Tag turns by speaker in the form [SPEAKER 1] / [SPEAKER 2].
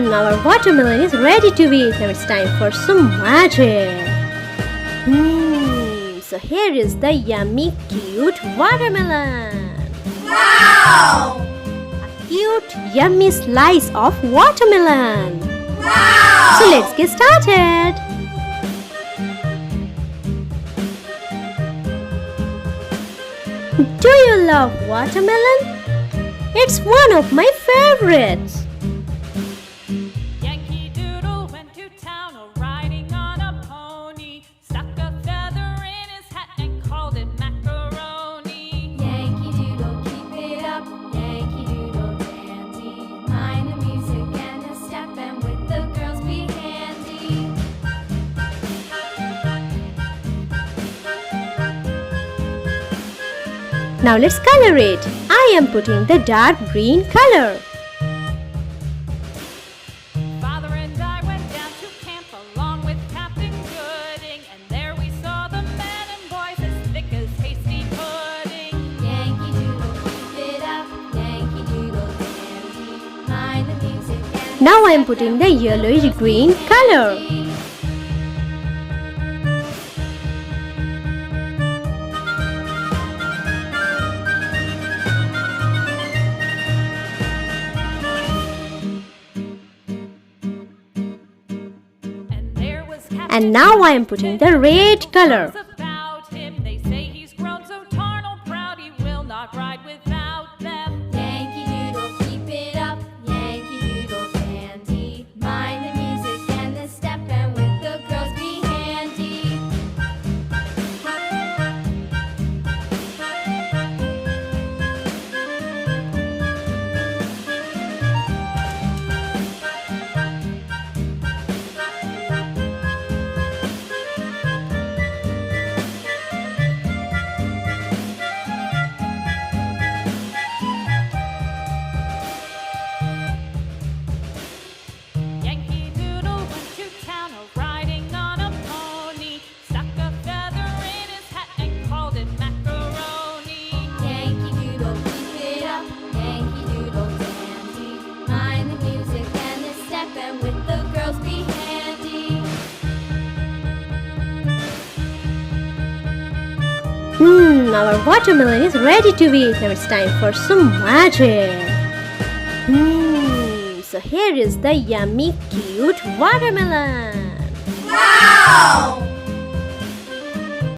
[SPEAKER 1] Our watermelon is ready to eat. Now it's time for some magic. So here is the yummy, cute watermelon.
[SPEAKER 2] Wow!
[SPEAKER 1] A cute, yummy slice of watermelon.
[SPEAKER 2] Wow!
[SPEAKER 1] So let's get started. Do you love watermelon? It's one of my favorites.
[SPEAKER 3] Yankee Doodle went to town riding on a pony, stuck a feather in his hat and called it macaroni.
[SPEAKER 2] Yankee Doodle, keep it up. Yankee Doodle dandy. Mind the music and the step, and with the girls be handy.
[SPEAKER 1] Now let's color it. I am putting the dark green color.
[SPEAKER 3] Father and I went down to camp along with Captain Gooding, and there we saw the men and boys as thick as hasty pudding.
[SPEAKER 2] Yankee Doodle, keep it up. Yankee Doodle dandy. Mind the music and
[SPEAKER 1] Now I am putting the yellowish green color. And now I am putting the red color.
[SPEAKER 3] About him, they say he's grown so tarnal proud he will not ride without them.
[SPEAKER 2] Yankee Doodle, keep it up. Yankee Doodle dandy. Mind the music and the step, and with the girls be handy.
[SPEAKER 3] Yankee Doodle went to town riding on a pony, stuck a feather in his hat and called it macaroni.
[SPEAKER 2] Yankee Doodle, keep it up. Yankee Doodle dandy. Mind the music and the step, and with the girls be handy.
[SPEAKER 1] Our watermelon is ready to eat. Now it's time for some magic. So here is the yummy, cute watermelon.
[SPEAKER 2] Wow!